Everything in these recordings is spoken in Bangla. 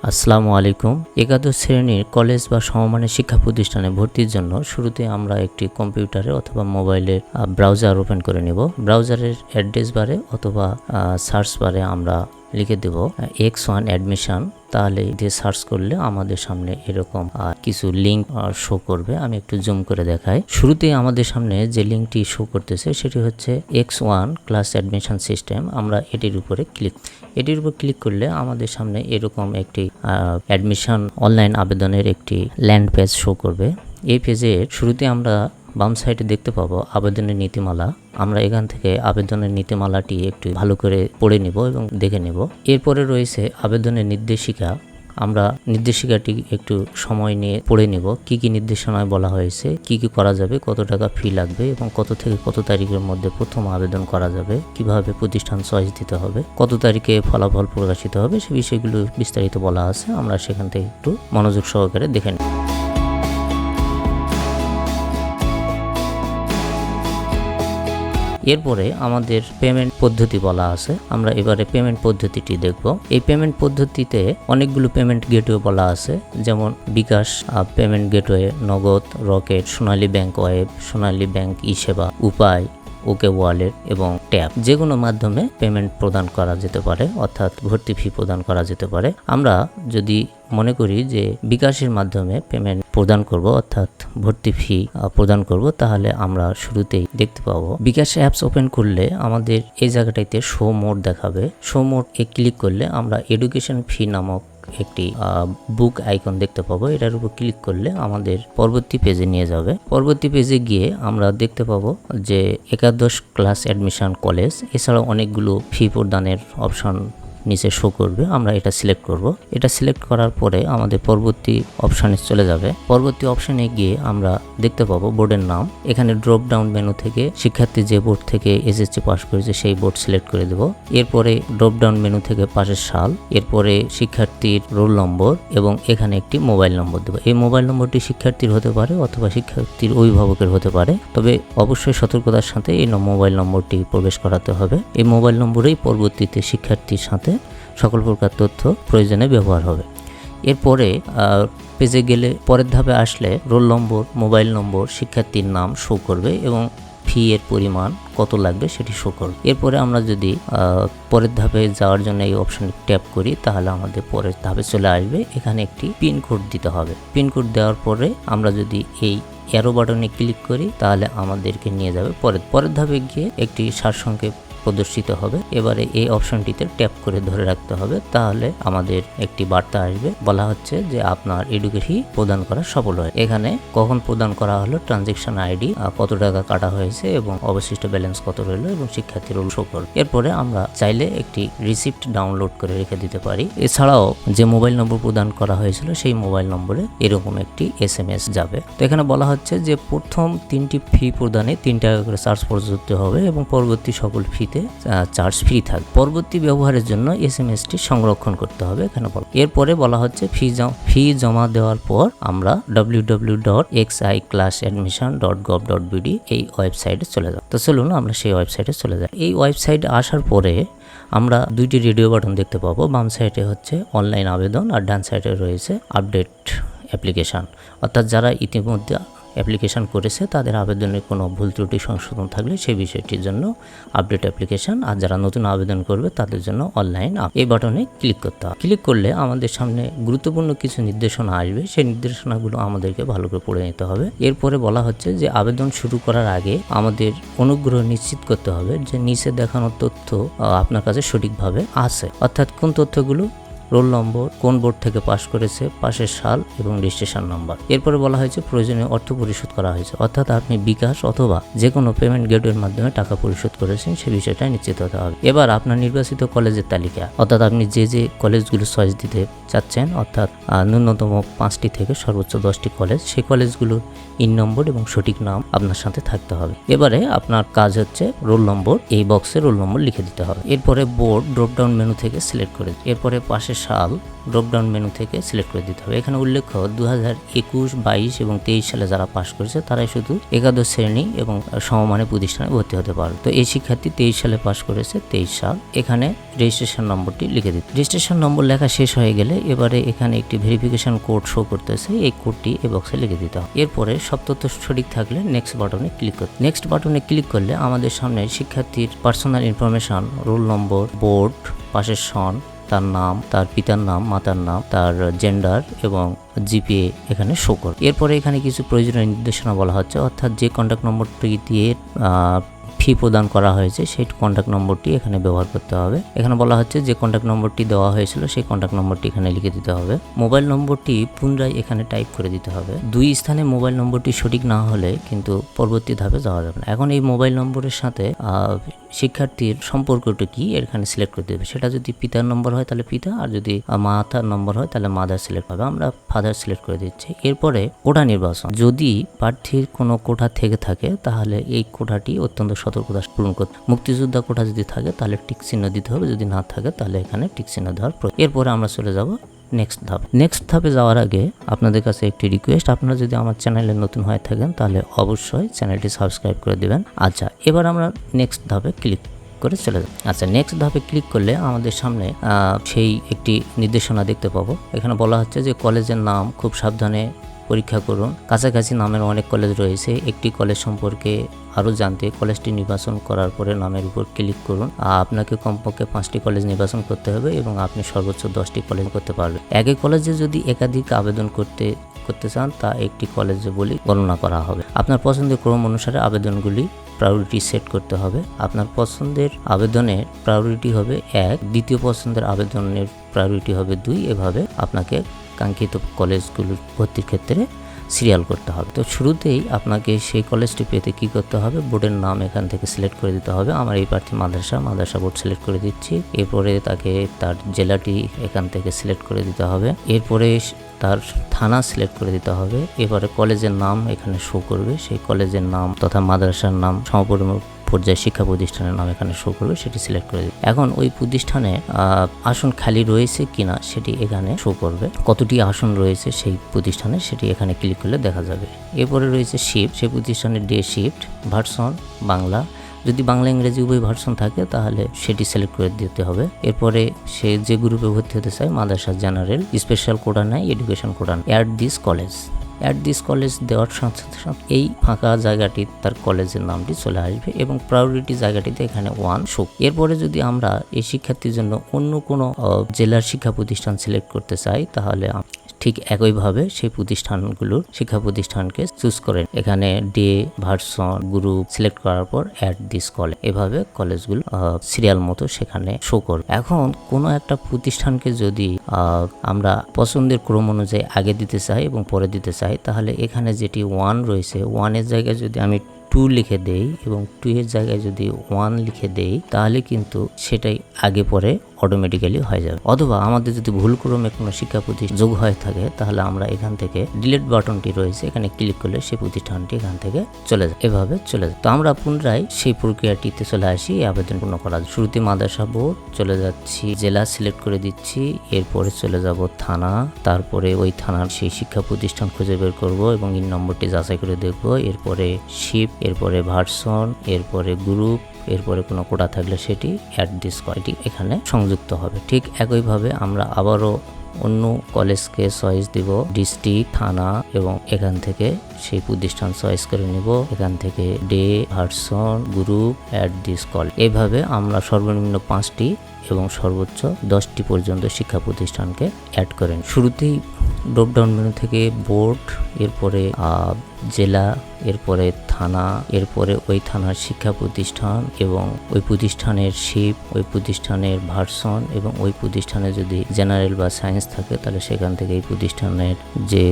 আসসালামু আলাইকুম। একাদশ শ্রেণীর কলেজ বা সমমানের শিক্ষা প্রতিষ্ঠানে ভর্তির জন্য শুরুতে আমরা একটি কম্পিউটারে অথবা মোবাইলের ব্রাউজার ওপেন করে নেব। ব্রাউজারের অ্যাড্রেস বারে অথবা সার্চ বারে আমরা লিখে দেব X1 অ্যাডমিশন। তাহলে দিয়ে সার্চ করলে আমাদের সামনে এরকম কিছু লিঙ্ক শো করবে। আমি একটু জুম করে দেখাই। শুরুতেই আমাদের সামনে যে লিঙ্কটি শো করতেছে সেটি হচ্ছে X1 ক্লাস অ্যাডমিশন সিস্টেম। আমরা এটির উপর ক্লিক করলে আমাদের সামনে এরকম একটি অ্যাডমিশন অনলাইন আবেদনের একটি ল্যান্ড পেজ শো করবে। এই পেজের শুরুতে আমরা বাম সাইডে দেখতে পাবো আবেদনের নীতিমালা। আমরা এখান থেকে আবেদনের নীতিমালাটি একটু ভালো করে পড়ে নিব এবং দেখে নেব। এরপরে রয়েছে আবেদনের নির্দেশিকা। আমরা নির্দেশিকাটি একটু সময় নিয়ে পড়ে নিব। কি কি নির্দেশনায় বলা হয়েছে, কি কি করা যাবে, কত টাকা ফি লাগবে এবং কত থেকে কত তারিখের মধ্যে প্রথম আবেদন করা যাবে, কিভাবে প্রতিষ্ঠান চয়েস দিতে হবে, কত তারিখে ফলাফল প্রকাশিত হবে, সে বিষয়গুলো বিস্তারিত বলা আছে। আমরা সেখান থেকে একটু মনোযোগ সহকারে দেখে নিব। এরপরে আমাদের পেমেন্ট পদ্ধতি বলা আছে। আমরা এবারে পেমেন্ট পদ্ধতিটি দেখব। এই পেমেন্ট পদ্ধতিতে অনেকগুলো পেমেন্ট গেটওয়ে বলা আছে, যেমন বিকাশ পেমেন্ট গেটওয়ে, নগদ, রকেট, সোনালী ব্যাংক ওয়েব, সোনালী ব্যাংক ই-সেবা, উপায়, ওকে ওয়ালেট এবং ট্যাব। যে কোনো মাধ্যমে পেমেন্ট প্রদান করা যেতে পারে, অর্থাৎ ভর্তি ফি প্রদান করা যেতে পারে। আমরা যদি মনে করি যে বিকাশের মাধ্যমে পেমেন্ট প্রদান করব, অর্থাৎ ভর্তি ফি প্রদান করব, তাহলে আমরা শুরুতেই দেখতে পাবো বিকাশ অ্যাপস ওপেন করলে আমাদের এই জায়গাটাতে শো মোড দেখাবে। শো মোড এ ক্লিক করলে আমরা এডুকেশন ফি নামক একটি বুক আইকন দেখতে পাবো। এটার উপর ক্লিক করলে আমাদের পরবর্তী পেজে নিয়ে যাবে। পরবর্তী পেজে গিয়ে আমরা দেখতে পাবো যে একাদশ ক্লাস অ্যাডমিশন কলেজ, এছাড়াও অনেকগুলো ফি প্রদানের অপশন নিচে শো করবে। আমরা এটা সিলেক্ট করব। এটা সিলেক্ট করার পরে আমাদের পরবর্তী অপশানে চলে যাবে। পরবর্তী অপশানে গিয়ে আমরা দেখতে পাবো বোর্ডের নাম। এখানে ড্রপ ডাউন মেনু থেকে শিক্ষার্থী যে বোর্ড থেকে এসএসসি পাস করেছে সেই বোর্ড সিলেক্ট করে দেব। এরপরে ড্রপ ডাউন মেনু থেকে পাশের সাল, এরপরে শিক্ষার্থীর রোল নম্বর এবং এখানে একটি মোবাইল নম্বর দেব। এই মোবাইল নম্বরটি শিক্ষার্থীর হতে পারে অথবা শিক্ষার্থীর অভিভাবকের হতে পারে, তবে অবশ্যই সতর্কতার সাথে এই মোবাইল নম্বরটি প্রবেশ করাতে হবে। এই মোবাইল নম্বরেই পরবর্তীতে শিক্ষার্থীর সাথে সকল প্রকার তথ্য প্রয়োজনে ব্যবহার হবে। এরপরে পেজে গেলে পরের ধাপে আসলে রোল নম্বর, মোবাইল নম্বর, শিক্ষার্থীর নাম শো করবে এবং ফি এর পরিমাণ কত লাগবে সেটি শো করবে। এরপরে আমরা যদি পরের ধাপে যাওয়ার জন্য এই অপশন ট্যাপ করি তাহলে আমাদের পরের ধাপে চলে আসবে। এখানে একটি পিন কোড দিতে হবে। পিন কোড দেওয়ার পরে আমরা যদি এই অ্যারো বাটনে ক্লিক করি তাহলে আমাদেরকে নিয়ে যাবে পরের ধাপে গিয়ে একটি সারসংক্ষেপ প্রদর্শিত হবে। এবারে এই অপশনটিতে ট্যাপ করে ধরে রাখতে হবে, তাহলে আমাদের একটি বার্তা আসবে। বলা হচ্ছে যে আপনার এডুকেশন প্রদান করা সফল হয়। এখানে কখন প্রদান করা হলো, ট্রানজেকশন আইডি, কত টাকা কাটা হয়েছে এবং অবশিষ্ট ব্যালেন্স কত রইল এবং শিক্ষার্থীর রোল শো করবে। এরপরে আমরা চাইলে একটি রিসিপ্ট ডাউনলোড করে রেখে দিতে পারি। এছাড়াও যে মোবাইল নম্বর প্রদান করা হয়েছিল সেই মোবাইল নম্বরে এরকম একটি SMS যাবে। তো এখানে বলা হচ্ছে যে প্রথম 3টি ফি প্রদানে 3 টাকা করে চার্জ প্রযোজ্য হবে এবং পরবর্তী সকল ফি চার্জ ফ্রি থাকবে। পরবর্তী ব্যবহারের জন্য SMS-টি সংরক্ষণ করতে হবে এখানে বলা। এরপরে বলা হচ্ছে ফি জমা দেওয়ার পর আমরা www.xiclassadmission.gov.bd এই ওয়েবসাইটে চলে যাব। তো চলুন আমরা সেই ওয়েবসাইটে চলে যাই। এই ওয়েবসাইটে আসার পরে আমরা দুইটি রেডিও বাটন দেখতে পাবো। বাম সাইডে হচ্ছে অনলাইন আবেদন আর ডান সাইডে রয়েছে আপডেট অ্যাপ্লিকেশন, অর্থাৎ যারা ইতিমধ্যে অ্যাপ্লিকেশন করেছে তাদের আবেদনের কোনো ভুল ত্রুটি সংশোধন থাকলে সেই বিষয়টির জন্য আপডেট অ্যাপ্লিকেশন, আর যারা নতুন আবেদন করবে তাদের জন্য অনলাইন। এই বাটনে ক্লিক করতে হবে। ক্লিক করলে আমাদের সামনে গুরুত্বপূর্ণ কিছু নির্দেশনা আসবে। সেই নির্দেশনাগুলো আমাদেরকে ভালো করে পড়ে নিতে হবে। এরপরে বলা হচ্ছে যে আবেদন শুরু করার আগে আমাদের অনুগ্রহ নিশ্চিত করতে হবে যে নিচে দেখানো তথ্য আপনার কাছে সঠিকভাবে আছে, অর্থাৎ কোন তথ্যগুলো, রোল নম্বর, কোন বোর্ড থেকে পাশ করেছে, পাশের সাল এবং রেজিস্ট্রেশন নাম্বার। এরপরে বলা হয়েছে প্রয়োজনীয় অর্থ পরিশোধ করা হয়েছে, অর্থাৎ আপনি বিকাশ অথবা যে কোনো পেমেন্ট গেটওয়ের মাধ্যমে টাকা পরিশোধ করেছেন সে বিষয়টা নিশ্চিত হতে হবে। এবার আপনার নির্বাচিত কলেজের তালিকা, অর্থাৎ আপনি যে কলেজগুলো চয়েস দিতে চাচ্ছেন, অর্থাৎ ন্যূনতম 5টি থেকে সর্বোচ্চ 10টি কলেজ, সেই কলেজগুলোর ইন নম্বর এবং সঠিক নাম আপনার সাথে থাকতে হবে। এবারে আপনার কাজ হচ্ছে রোল নম্বর, এই বক্সে রোল নম্বর লিখে দিতে হবে। এরপরে বোর্ড ড্রপ ডাউন মেনু থেকে সিলেক্ট করে, এরপরে পাশের সাল ড্রপডাউন মেনু থেকে সিলেক্ট করে দিতে হবে। এখানে উল্লেখ্য 2021, 22 এবং 23 সালে যারা পাশ করেছে তারাই শুধু একাদশ শ্রেণী এবং সমমানের প্রতিষ্ঠানে ভর্তি হতে পারবে। তো এই শিক্ষার্থী 23 সালে পাশ করেছে, 23 সাল। এখানে রেজিস্ট্রেশন নম্বরটি লিখে দিতে। রেজিস্ট্রেশন নম্বর লেখা শেষ হয়ে গেলে এবারে এখানে একটি ভেরিফিকেশন কোড শো করতেছে, এই কোডটি এই বক্সে লিখে দিতে হবে। এরপরে সব তথ্য সঠিক থাকলে নেক্সট বাটনে ক্লিক করতে। নেক্সট বাটনে ক্লিক করলে আমাদের সামনে শিক্ষার্থীর personal information, roll number, board, পাশের সন, তার নাম, তার পিতার নাম, মাতার নাম, তার জেন্ডার এবং জিপিএ এখানে শো করবে। এরপরে এখানে কিছু প্রয়োজনীয় নির্দেশনা বলা হচ্ছে, অর্থাৎ যে কন্ট্যাক্ট নম্বরটি দিয়ে ফি প্রদান করা হয়েছে সেই কন্ট্যাক্ট নম্বরটি এখানে ব্যবহার করতে হবে। এখানে বলা হচ্ছে যে কন্ট্যাক্ট নম্বরটি দেওয়া হয়েছিল সেই কন্ট্যাক্ট নম্বরটি এখানে লিখে দিতে হবে। মোবাইল নম্বরটি পুনরায় এখানে টাইপ করে দিতে হবে। দুই স্থানে মোবাইল নম্বরটি সঠিক না হলে কিন্তু পরবর্তী ধাপে যাওয়া যাবে না। এখন এই মোবাইল নম্বরের সাথে শিক্ষার্থীর সম্পর্কটা কি এখানে সিলেক্ট করতে হবে। সেটা যদি পিতার নম্বর হয় তাহলে পিতা, আর যদি মাতার নম্বর হয় তাহলে মাদার সিলেক্ট হবে। আমরা ফাদার সিলেক্ট করে দিচ্ছি। এরপরে কোটা নির্বাচন। যদি প্রার্থীর কোনো কোটা থেকে থাকে তাহলে এই কোটাটি অত্যন্ত সতর্কতা পূরণ করতে। মুক্তিযোদ্ধা কোটা যদি থাকে তাহলে টিক চিহ্ন দিতে হবে, যদি না থাকে তাহলে এখানে টিক চিহ্ন দেওয়ার প্রয়োজন। এরপরে আমরা চলে যাব নেক্সট ধাপে যাওয়ার আগে আপনাদের কাছে একটি রিকোয়েস্ট, আপনারা যদি আমার চ্যানেলে নতুন হয়ে থাকেন তাহলে অবশ্যই চ্যানেলটি সাবস্ক্রাইব করে দিবেন। আচ্ছা, এবার আমরা নেক্সট ধাপে ক্লিক করে চলে যাব। আচ্ছা, নেক্সট ধাপে ক্লিক করলে আমাদের সামনে সেই একটি নির্দেশনা দেখতে পাবো। এখানে বলা হচ্ছে যে কলেজের নাম খুব সাবধানে পরীক্ষা করুন। কাছাকাছি নামের অনেক কলেজ রয়েছে, একটি কলেজ সম্পর্কে আরও জানতে কলেজটি নির্বাচন করার পরে নামের উপর ক্লিক করুন। আপনাকে কমপক্ষে 5টি কলেজ নির্বাচন করতে হবে এবং আপনি সর্বোচ্চ 10টি কলেজ করতে পারবেন। একই কলেজে যদি একাধিক আবেদন করতে চান তা একটি কলেজে বলে গণনা করা হবে। আপনার পছন্দের ক্রম অনুসারে আবেদনগুলি প্রায়োরিটি সেট করতে হবে। আপনার পছন্দের আবেদনের প্রায়োরিটি হবে 1, দ্বিতীয় পছন্দের আবেদনের প্রায়োরিটি হবে 2। এভাবে আপনাকে কাঙ্ক্ষিত কলেজগুলোর ভর্তির ক্ষেত্রে সিরিয়াল করতে হবে। তো শুরুতেই আপনাকে সেই কলেজটি পেতে কি করতে হবে, বোর্ডের নাম এখান থেকে সিলেক্ট করে দিতে হবে। আমার এই প্রার্থী মাদ্রাসা বোর্ড সিলেক্ট করে দিচ্ছি। এরপরে তাকে তার জেলাটি এখান থেকে সিলেক্ট করে দিতে হবে। এরপরে তার থানা সিলেক্ট করে দিতে হবে। এবারে কলেজের নাম এখানে শো করবে, সেই কলেজের নাম তথা মাদ্রাসার নাম, পর্যায়ে শিক্ষা প্রতিষ্ঠানের নাম এখানে শো করবে, সেটি সিলেক্ট করে দিবে। এখন ওই প্রতিষ্ঠানে আসন খালি রয়েছে কিনা সেটি এখানে শো করবে। কতটি আসন রয়েছে সেই প্রতিষ্ঠানে সেটি এখানে ক্লিক করলে দেখা যাবে। এরপরে রয়েছে শিফট, সেই প্রতিষ্ঠানের ডে শিফট, ভার্সন বাংলা। যদি বাংলা ইংরেজি উভয় ভার্সন থাকে তাহলে সেটি সিলেক্ট করে দিতে হবে। এরপরে সে যে গ্রুপে ভর্তি হতে চায়, মাদ্রাসা, জেনারেল, স্পেশাল কোটা নাই, এডুকেশন কোটা নাই। অ্যাট দিস কলেজ দেওয়ার সাথে সাথে এই ফাঁকা জায়গাটি তার কলেজের নামটি চলে আসবে এবং প্রায়োরিটি জায়গাটিতে এখানে 1 শো। এরপরে যদি আমরা এই শিক্ষার্থীর জন্য অন্য কোনো জেলার শিক্ষা প্রতিষ্ঠান সিলেক্ট করতে চাই তাহলে ঠিক একইভাবে সেই প্রতিষ্ঠানগুলোর শিক্ষা প্রতিষ্ঠানকে চুজ করেন। এখানে ডে, ভার্সন, গ্রুপ সিলেক্ট করার পর অ্যাট দিস কলেজ, এভাবে কলেজগুলো সিরিয়াল মতো সেখানে শো করবে। এখন কোনো একটা প্রতিষ্ঠানকে যদি আমরা পছন্দের ক্রম অনুযায়ী আগে দিতে চাই এবং পরে দিতে চাই তাহলে এখানে যেটি 1 রয়েছে, 1-এর জায়গায় যদি আমি 2 লিখে দেই এবং 2-এর জায়গায় যদি 1 লিখে দেই তাহলে কিন্তু সেটাই আগে পরে অটোমেটিক্যালি হয়ে যাবে। অথবা আমাদের যদি ভুল ক্রমে কোনো শিক্ষা প্রতিষ্ঠান যোগ হয়ে থাকে তাহলে আমরা এখান থেকে ডিলিট বাটনটি রয়েছে, এখানে ক্লিক করলে সেই প্রতিষ্ঠানটি এখান থেকে চলে যায়, এভাবে চলে যায়। তো আমরা পুনরায় সেই প্রক্রিয়াটিতে চলে আসি আবেদন পূর্ণ করার। শুরুতে মাদ্রাসা বোর্ড, চলে যাচ্ছি জেলা সিলেক্ট করে দিচ্ছি, এরপরে চলে যাব থানা, তারপরে ওই থানার সেই শিক্ষা প্রতিষ্ঠান খুঁজে বের করব এবং ইন নম্বরটি যাচাই করে দেখব। এরপরে শিফট, এরপরে ভার্সন, এরপরে গ্রুপ, এরপরে কোনো কোটা থাকলে সেটি অ্যাট দিস কলেজটি এখানে সংযুক্ত হবে। ঠিক একইভাবে আমরা আবারও অন্য কলেজকে চয়েস দিব, ডিস্ট্রিক্ট, থানা এবং এখান থেকে সেই প্রতিষ্ঠান চয়েস করে নিব। এখান থেকে day, version, group, at this college, এইভাবে আমরা সর্বনিম্ন 5টি এবং সর্বোচ্চ 10টি পর্যন্ত শিক্ষা প্রতিষ্ঠানকে অ্যাড করেন। শুরুতেই ড্রপডাউন মেনু থেকে বোর্ড, এরপরে জেলা, এরপরে থানা, এরপরে ওই থানার শিক্ষা প্রতিষ্ঠান এবং ওই প্রতিষ্ঠানের শিফট, ওই প্রতিষ্ঠানের ভার্সন এবং ওই প্রতিষ্ঠানে যদি জেনারেল বা সায়েন্স থাকে তাহলে সেখান থেকে এই প্রতিষ্ঠানের যে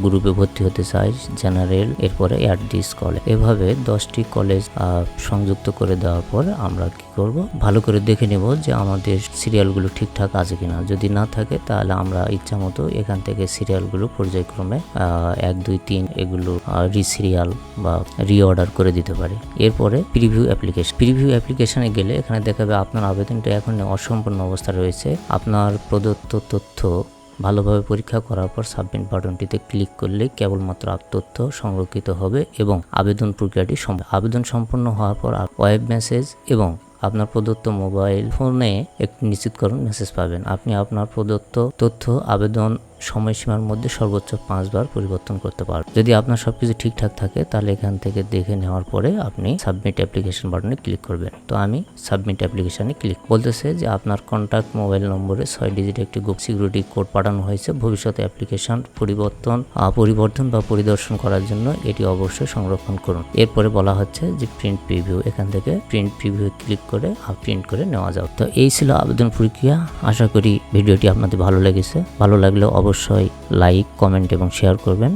গ্রুপে ভর্তি হতে চাই জেনারেল, এরপরে অ্যাট দিস কলেজ, এভাবে 10টি কলেজ সংযুক্ত করে দেওয়ার পর আমরা কি করব, ভালো করে দেখে নেব যে আমাদের সিরিয়ালগুলো ঠিকঠাক আছে কিনা। যদি না থাকে তাহলে আমরা ইচ্ছা মতো এখান থেকে সিরিয়ালগুলো পর্যায়ক্রমে 1, 2, 3 এগুলো রিসিরিয়াল বা রিঅর্ডার করে দিতে পারি। এরপরে প্রিভিউ অ্যাপ্লিকেশনে গেলে এখানে দেখাবে আপনার আবেদনটা এখন অসম্পূর্ণ অবস্থা রয়েছে। আপনার প্রদত্ত তথ্য ভালোভাবে পরীক্ষা করার পর সাবমিট বাটনটিতে ক্লিক করলে কেবলমাত্র তথ্য সংরক্ষিত হবে এবং আবেদন প্রক্রিয়াটি আবেদন সম্পন্ন হওয়ার পর ওয়েব মেসেজ এবং আপনার প্রদত্ত মোবাইল ফোনে একটি নিশ্চিতকরণ মেসেজ পাবেন। আপনি আপনার প্রদত্ত তথ্য আবেদন সময়সীমার মধ্যে সর্বোচ্চ 5 বার পরিবর্তন করতে পারবেন। যদি আপনার সবকিছু ঠিকঠাক থাকে তাহলে এখান থেকে দেখে নেওয়ার পরে আপনি সাবমিট অ্যাপ্লিকেশন বাটনে ক্লিক করবেন। তো আমি সাবমিট অ্যাপ্লিকেশনে ক্লিক বলতেছে যে আপনার কন্ট্যাক্ট মোবাইল নম্বরে 6 ডিজিট একটি সিকিউরিটি কোড পাঠানো হয়েছে। ভবিষ্যতে অ্যাপ্লিকেশন পরিবর্তন বা পরিদর্শন করার জন্য এটি অবশ্যই সংরক্ষণ করুন। এরপরে বলা হচ্ছে যে প্রিন্ট প্রিভিউ, এখান থেকে প্রিন্ট প্রিভিউ ক্লিক করে প্রিন্ট করে নেওয়া যাবে। তো এই ছিল আবেদন প্রক্রিয়া। আশা করি ভিডিওটি আপনাদের ভালো লেগেছে। ভালো লাগলে অবশ্যই লাইক, কমেন্ট এবং শেয়ার করবেন।